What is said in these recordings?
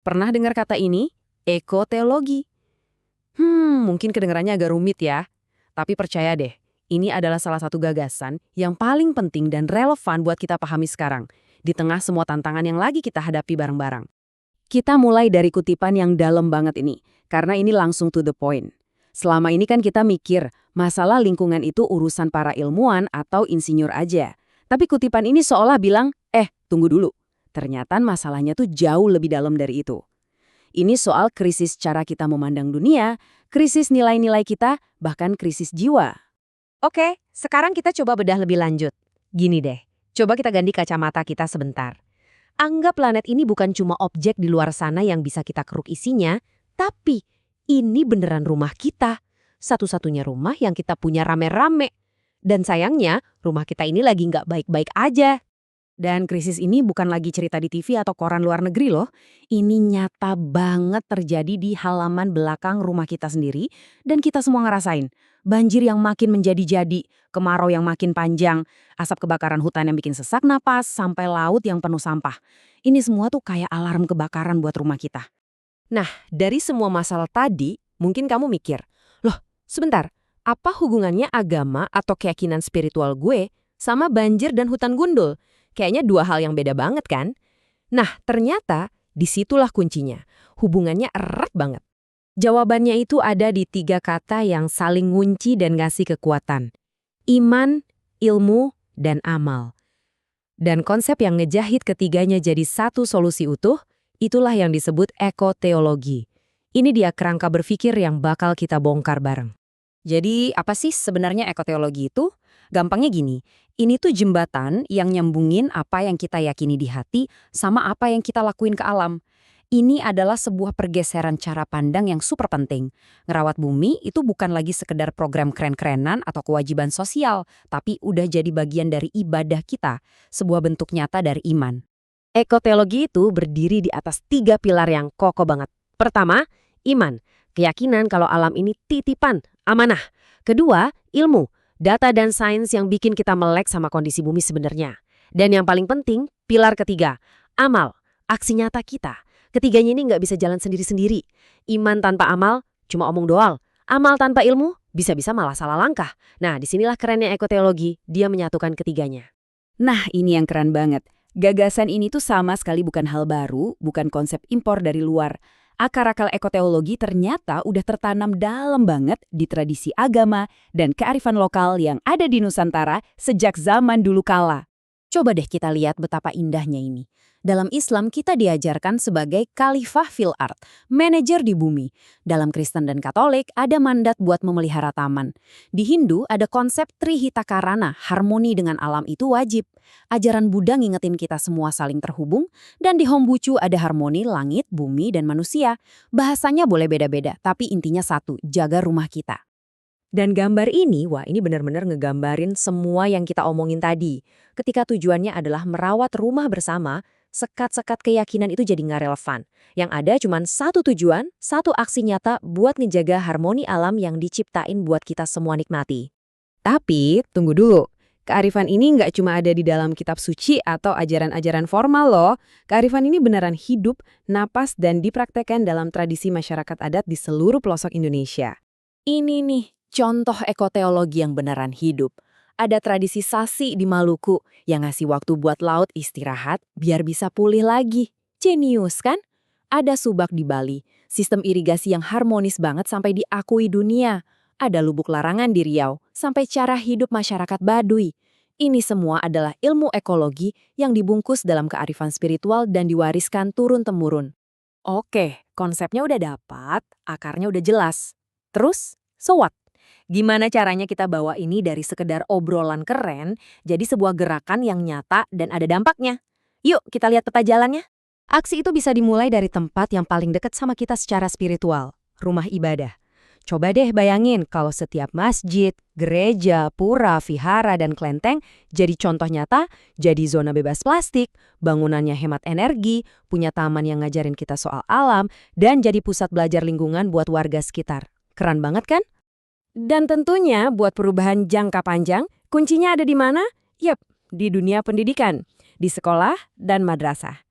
Pernah dengar kata ini? Ekoteologi. Mungkin kedengarannya agak rumit ya. Tapi percaya deh, ini adalah salah satu gagasan yang paling penting dan relevan buat kita pahami sekarang, di tengah semua tantangan yang lagi kita hadapi bareng-bareng. Kita mulai dari kutipan yang dalam banget ini, karena ini langsung to the point. Selama ini kan kita mikir, masalah lingkungan itu urusan para ilmuwan atau insinyur aja. Tapi kutipan ini seolah bilang, tunggu dulu. Ternyata masalahnya tuh jauh lebih dalam dari itu. Ini soal krisis cara kita memandang dunia, krisis nilai-nilai kita, bahkan krisis jiwa. Oke, sekarang kita coba bedah lebih lanjut. Gini deh, coba kita ganti kacamata kita sebentar. Anggap planet ini bukan cuma objek di luar sana yang bisa kita keruk isinya, tapi ini beneran rumah kita. Satu-satunya rumah yang kita punya rame-rame. Dan sayangnya, rumah kita ini lagi nggak baik-baik aja. Dan krisis ini bukan lagi cerita di TV atau koran luar negeri loh. Ini nyata banget terjadi di halaman belakang rumah kita sendiri dan kita semua ngerasain. Banjir yang makin menjadi-jadi, kemarau yang makin panjang, asap kebakaran hutan yang bikin sesak napas, sampai laut yang penuh sampah. Ini semua tuh kayak alarm kebakaran buat rumah kita. Nah, dari semua masalah tadi, mungkin kamu mikir, loh, sebentar, apa hubungannya agama atau keyakinan spiritual gue sama banjir dan hutan gundul? Kayaknya dua hal yang beda banget kan? Nah, ternyata disitulah kuncinya. Hubungannya erat banget. Jawabannya itu ada di 3 kata yang saling ngunci dan ngasih kekuatan. Iman, ilmu, dan amal. Dan konsep yang ngejahit ketiganya jadi satu solusi utuh, itulah yang disebut ekoteologi. Ini dia kerangka berpikir yang bakal kita bongkar bareng. Jadi apa sih sebenarnya ekoteologi itu? Gampangnya gini, ini tuh jembatan yang nyambungin apa yang kita yakini di hati sama apa yang kita lakuin ke alam. Ini adalah sebuah pergeseran cara pandang yang super penting. Ngerawat bumi itu bukan lagi sekedar program keren-kerenan atau kewajiban sosial, tapi udah jadi bagian dari ibadah kita, sebuah bentuk nyata dari iman. Ekoteologi itu berdiri di atas 3 pilar yang kokoh banget. Pertama, iman. Keyakinan kalau alam ini titipan, amanah. Kedua, ilmu. Data dan sains yang bikin kita melek sama kondisi bumi sebenarnya. Dan yang paling penting, pilar ketiga, amal. Aksi nyata kita. Ketiganya ini nggak bisa jalan sendiri-sendiri. Iman tanpa amal, cuma omong doang. Amal tanpa ilmu, bisa-bisa malah salah langkah. Nah, disinilah kerennya ekoteologi, dia menyatukan ketiganya. Nah, ini yang keren banget. Gagasan ini tuh sama sekali bukan hal baru, bukan konsep impor dari luar. Akar-akar ekoteologi ternyata udah tertanam dalam banget di tradisi agama dan kearifan lokal yang ada di Nusantara sejak zaman dulu kala. Coba deh kita lihat betapa indahnya ini. Dalam Islam kita diajarkan sebagai khalifah fil ard, manajer di bumi. Dalam Kristen dan Katolik ada mandat buat memelihara taman. Di Hindu ada konsep trihitakarana, harmoni dengan alam itu wajib. Ajaran Buddha ngingetin kita semua saling terhubung, dan di Hongbucu ada harmoni langit, bumi, dan manusia. Bahasanya boleh beda-beda, tapi intinya satu, jaga rumah kita. Dan gambar ini, wah ini benar-benar ngegambarin semua yang kita omongin tadi. Ketika tujuannya adalah merawat rumah bersama, sekat-sekat keyakinan itu jadi nggak relevan. Yang ada cuma satu tujuan, satu aksi nyata buat ngejaga harmoni alam yang diciptain buat kita semua nikmati. Tapi, tunggu dulu. Kearifan ini nggak cuma ada di dalam kitab suci atau ajaran-ajaran formal loh. Kearifan ini beneran hidup, napas, dan dipraktekkan dalam tradisi masyarakat adat di seluruh pelosok Indonesia. Ini nih, contoh ekoteologi yang beneran hidup. Ada tradisi Sasi di Maluku yang ngasih waktu buat laut istirahat biar bisa pulih lagi. Jenius kan? Ada Subak di Bali, sistem irigasi yang harmonis banget sampai diakui dunia. Ada Lubuk Larangan di Riau, sampai cara hidup masyarakat Baduy. Ini semua adalah ilmu ekologi yang dibungkus dalam kearifan spiritual dan diwariskan turun-temurun. Oke, konsepnya udah dapat, akarnya udah jelas. Terus, so what? Gimana caranya kita bawa ini dari sekedar obrolan keren jadi sebuah gerakan yang nyata dan ada dampaknya? Yuk kita lihat peta jalannya. Aksi itu bisa dimulai dari tempat yang paling dekat sama kita secara spiritual, rumah ibadah. Coba deh bayangin kalau setiap masjid, gereja, pura, vihara, dan kelenteng jadi contoh nyata, jadi zona bebas plastik, bangunannya hemat energi, punya taman yang ngajarin kita soal alam, dan jadi pusat belajar lingkungan buat warga sekitar. Keren banget kan? Dan tentunya buat perubahan jangka panjang, kuncinya ada di mana? Yap, di dunia pendidikan, di sekolah dan madrasah.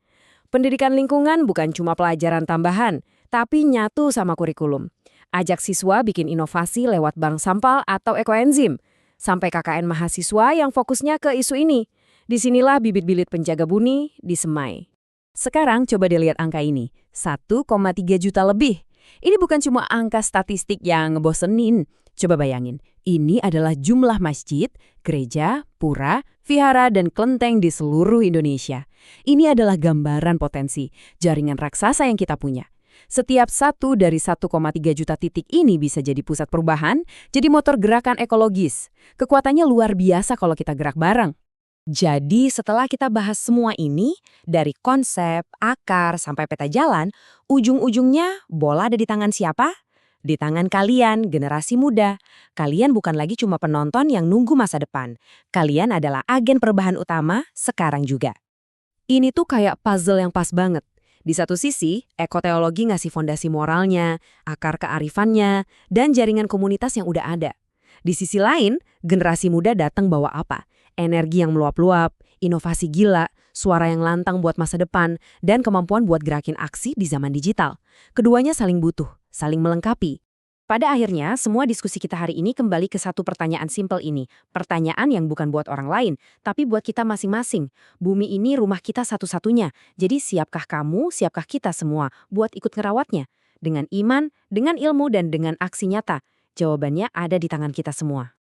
Pendidikan lingkungan bukan cuma pelajaran tambahan, tapi nyatu sama kurikulum. Ajak siswa bikin inovasi lewat bank sampel atau ekoenzim. Sampai KKN mahasiswa yang fokusnya ke isu ini. Disinilah bibit-bibit penjaga bumi disemai. Sekarang coba dilihat angka ini, 1,3 juta lebih. Ini bukan cuma angka statistik yang ngebosenin. Coba bayangin, ini adalah jumlah masjid, gereja, pura, vihara, dan kelenteng di seluruh Indonesia. Ini adalah gambaran potensi, jaringan raksasa yang kita punya. Setiap satu dari 1,3 juta titik ini bisa jadi pusat perubahan, jadi motor gerakan ekologis. Kekuatannya luar biasa kalau kita gerak bareng. Jadi setelah kita bahas semua ini, dari konsep, akar, sampai peta jalan, ujung-ujungnya bola ada di tangan siapa? Di tangan kalian, generasi muda. Kalian bukan lagi cuma penonton yang nunggu masa depan. Kalian adalah agen perubahan utama sekarang juga. Ini tuh kayak puzzle yang pas banget. Di satu sisi, ekoteologi ngasih fondasi moralnya, akar kearifannya, dan jaringan komunitas yang udah ada. Di sisi lain, generasi muda datang bawa apa? Energi yang meluap-luap, inovasi gila, suara yang lantang buat masa depan, dan kemampuan buat gerakin aksi di zaman digital. Keduanya saling butuh, saling melengkapi. Pada akhirnya, semua diskusi kita hari ini kembali ke satu pertanyaan simpel ini. Pertanyaan yang bukan buat orang lain, tapi buat kita masing-masing. Bumi ini rumah kita satu-satunya. Jadi siapkah kamu, siapkah kita semua buat ikut ngerawatnya? Dengan iman, dengan ilmu, dan dengan aksi nyata. Jawabannya ada di tangan kita semua.